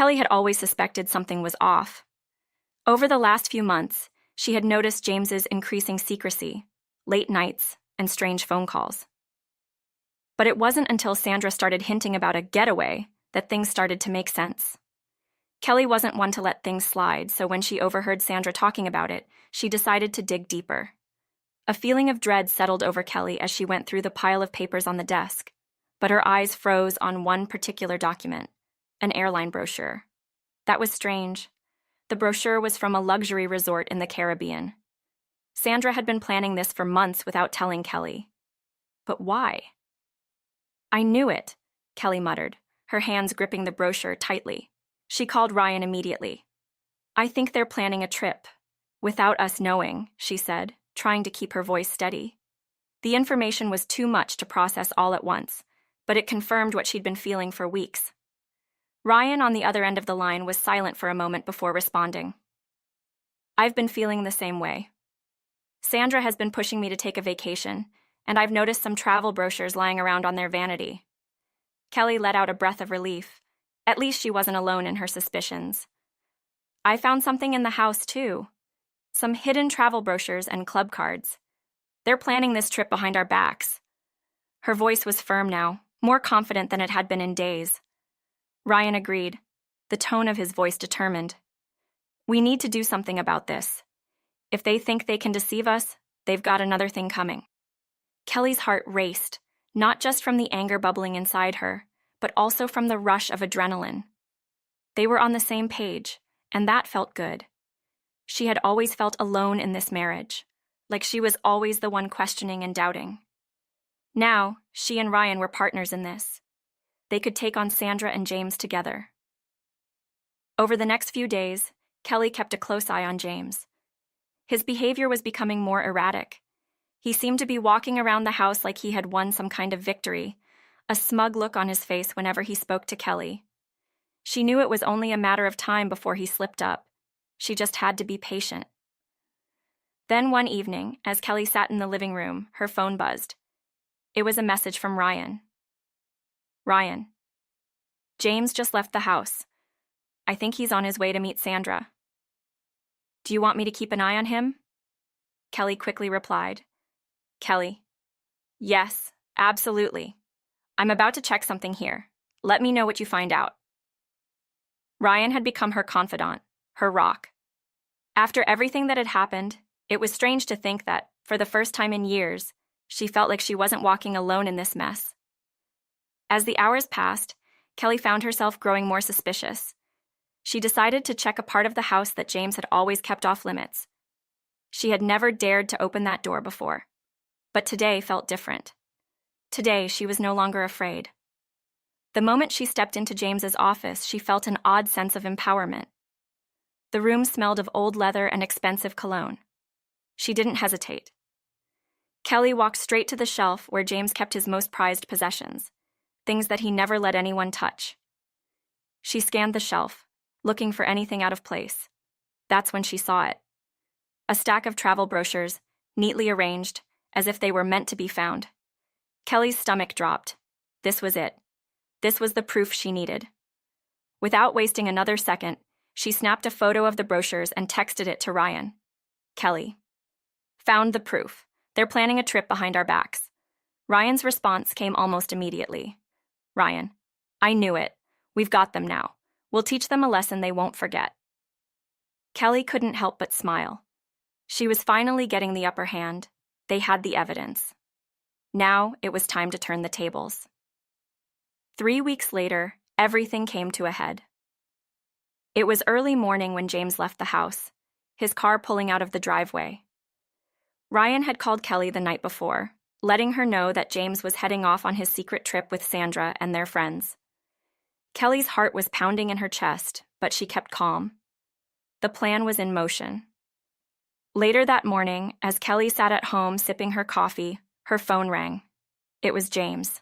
Kelly had always suspected something was off. Over the last few months, she had noticed James's increasing secrecy, late nights, and strange phone calls. But it wasn't until Sandra started hinting about a getaway that things started to make sense. Kelly wasn't one to let things slide, so when she overheard Sandra talking about it, she decided to dig deeper. A feeling of dread settled over Kelly as she went through the pile of papers on the desk, but her eyes froze on one particular document, an airline brochure. That was strange. The brochure was from a luxury resort in the Caribbean. Sandra had been planning this for months without telling Kelly. But why? "I knew it," Kelly muttered, her hands gripping the brochure tightly. She called Ryan immediately. "I think they're planning a trip. Without us knowing," she said, trying to keep her voice steady. The information was too much to process all at once, but it confirmed what she'd been feeling for weeks. Ryan, on the other end of the line, was silent for a moment before responding. "I've been feeling the same way. Sandra has been pushing me to take a vacation, and I've noticed some travel brochures lying around on their vanity." Kelly let out a breath of relief. At least she wasn't alone in her suspicions. "I found something in the house, too. Some hidden travel brochures and club cards. They're planning this trip behind our backs." Her voice was firm now, more confident than it had been in days. Ryan agreed, the tone of his voice determined. "We need to do something about this. If they think they can deceive us, they've got another thing coming." Kelly's heart raced, not just from the anger bubbling inside her, but also from the rush of adrenaline. They were on the same page, and that felt good. She had always felt alone in this marriage, like she was always the one questioning and doubting. Now, she and Ryan were partners in this. They could take on Sandra and James together. Over the next few days, Kelly kept a close eye on James. His behavior was becoming more erratic. He seemed to be walking around the house like he had won some kind of victory, a smug look on his face whenever he spoke to Kelly. She knew it was only a matter of time before he slipped up. She just had to be patient. Then one evening, as Kelly sat in the living room, her phone buzzed. It was a message from Ryan. "Ryan, James just left the house. I think he's on his way to meet Sandra. Do you want me to keep an eye on him?" Kelly quickly replied. "Kelly, yes, absolutely. I'm about to check something here. Let me know what you find out." Ryan had become her confidant, her rock. After everything that had happened, it was strange to think that, for the first time in years, she felt like she wasn't walking alone in this mess. As the hours passed, Kelly found herself growing more suspicious. She decided to check a part of the house that James had always kept off limits. She had never dared to open that door before, but today felt different. Today, she was no longer afraid. The moment she stepped into James's office, she felt an odd sense of empowerment. The room smelled of old leather and expensive cologne. She didn't hesitate. Kelly walked straight to the shelf where James kept his most prized possessions, things that he never let anyone touch. She scanned the shelf, looking for anything out of place. That's when she saw it. A stack of travel brochures, neatly arranged, as if they were meant to be found. Kelly's stomach dropped. This was it. This was the proof she needed. Without wasting another second, she snapped a photo of the brochures and texted it to Ryan. "Kelly, found the proof. They're planning a trip behind our backs." Ryan's response came almost immediately. "Ryan, I knew it. We've got them now. We'll teach them a lesson they won't forget." Kelly couldn't help but smile. She was finally getting the upper hand. They had the evidence. Now it was time to turn the tables. 3 weeks later, everything came to a head. It was early morning when James left the house, his car pulling out of the driveway. Ryan had called Kelly the night before, letting her know that James was heading off on his secret trip with Sandra and their friends. Kelly's heart was pounding in her chest, but she kept calm. The plan was in motion. Later that morning, as Kelly sat at home sipping her coffee, her phone rang. It was James.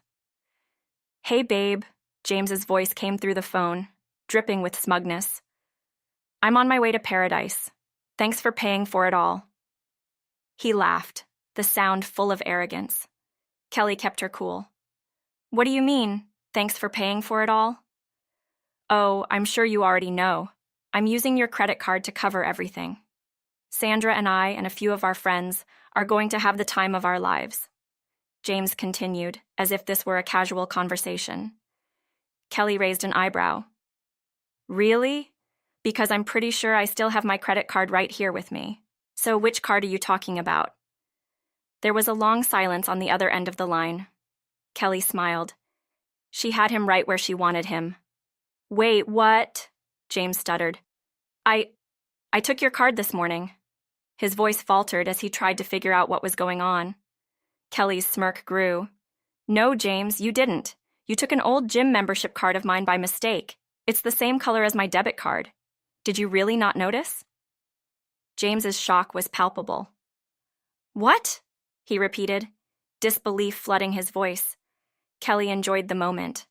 "Hey, babe," James's voice came through the phone, dripping with smugness. "I'm on my way to paradise. Thanks for paying for it all." He laughed, the sound full of arrogance. Kelly kept her cool. "What do you mean, thanks for paying for it all?" Oh, I'm sure you already know. I'm using your credit card to cover everything. Sandra and I and a few of our friends are going to have the time of our lives. James continued, as if this were a casual conversation. Kelly raised an eyebrow. Really? Because I'm pretty sure I still have my credit card right here with me. So which card are you talking about? There was a long silence on the other end of the line. Kelly smiled. She had him right where she wanted him. Wait, what? James stuttered. I took your card this morning. His voice faltered as he tried to figure out what was going on. Kelly's smirk grew. No, James, you didn't. You took an old gym membership card of mine by mistake. It's the same color as my debit card. Did you really not notice? James's shock was palpable. What? He repeated, disbelief flooding his voice. Kelly enjoyed the moment.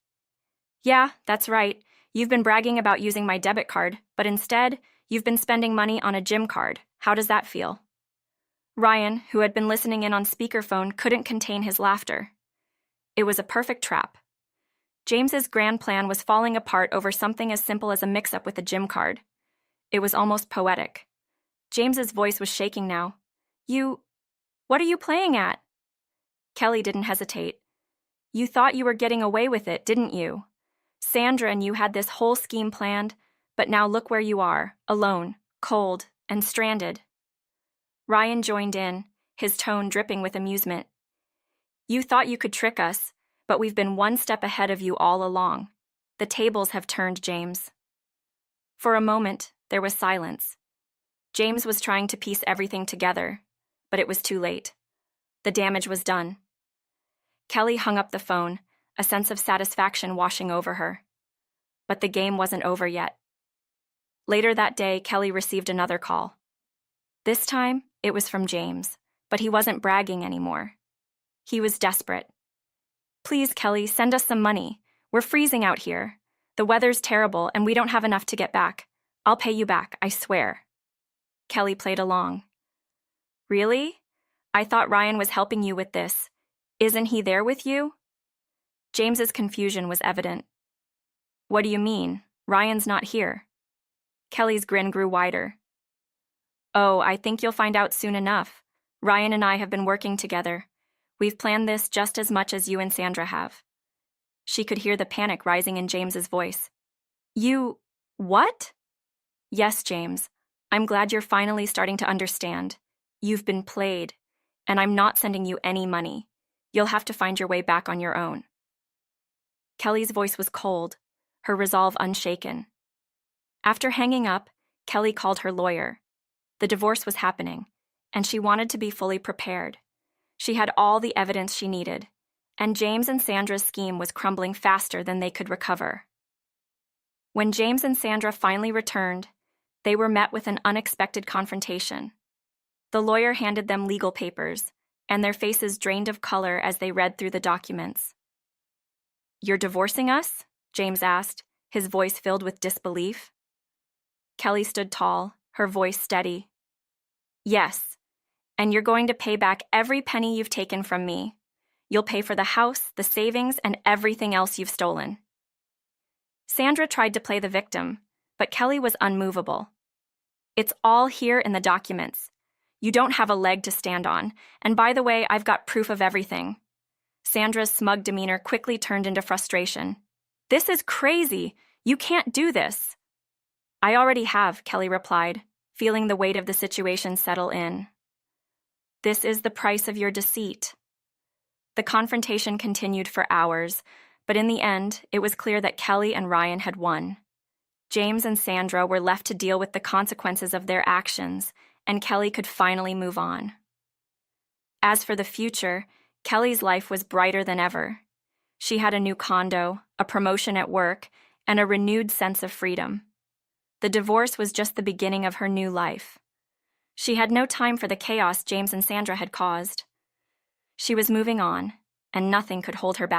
Yeah, that's right. You've been bragging about using my debit card, but instead, you've been spending money on a gym card. How does that feel? Ryan, who had been listening in on speakerphone, couldn't contain his laughter. It was a perfect trap. James's grand plan was falling apart over something as simple as a mix-up with a gym card. It was almost poetic. James's voice was shaking now. What are you playing at? Kelly didn't hesitate. You thought you were getting away with it, didn't you? Sandra and you had this whole scheme planned, but now look where you are, alone, cold, and stranded. Ryan joined in, his tone dripping with amusement. You thought you could trick us, but we've been one step ahead of you all along. The tables have turned, James. For a moment, there was silence. James was trying to piece everything together, but it was too late. The damage was done. Kelly hung up the phone, a sense of satisfaction washing over her. But the game wasn't over yet. Later that day, Kelly received another call. This time, it was from James, but he wasn't bragging anymore. He was desperate. Please, Kelly, send us some money. We're freezing out here. The weather's terrible, and we don't have enough to get back. I'll pay you back, I swear. Kelly played along. Really? I thought Ryan was helping you with this. Isn't he there with you? James's confusion was evident. What do you mean? Ryan's not here. Kelly's grin grew wider. Oh, I think you'll find out soon enough. Ryan and I have been working together. We've planned this just as much as you and Sandra have. She could hear the panic rising in James's voice. You... what? Yes, James. I'm glad you're finally starting to understand. You've been played, and I'm not sending you any money. You'll have to find your way back on your own. Kelly's voice was cold, her resolve unshaken. After hanging up, Kelly called her lawyer. The divorce was happening, and she wanted to be fully prepared. She had all the evidence she needed, and James and Sandra's scheme was crumbling faster than they could recover. When James and Sandra finally returned, they were met with an unexpected confrontation. The lawyer handed them legal papers, and their faces drained of color as they read through the documents. You're divorcing us? James asked, his voice filled with disbelief. Kelly stood tall, her voice steady. Yes, and you're going to pay back every penny you've taken from me. You'll pay for the house, the savings, and everything else you've stolen. Sandra tried to play the victim, but Kelly was unmovable. It's all here in the documents. You don't have a leg to stand on, and by the way, I've got proof of everything. Sandra's smug demeanor quickly turned into frustration. This is crazy. You can't do this. I already have, Kelly replied, feeling the weight of the situation settle in. This is the price of your deceit. The confrontation continued for hours, but in the end, it was clear that Kelly and Ryan had won. James and Sandra were left to deal with the consequences of their actions, and Kelly could finally move on. As for the future, Kelly's life was brighter than ever. She had a new condo, a promotion at work, and a renewed sense of freedom. The divorce was just the beginning of her new life. She had no time for the chaos James and Sandra had caused. She was moving on, and nothing could hold her back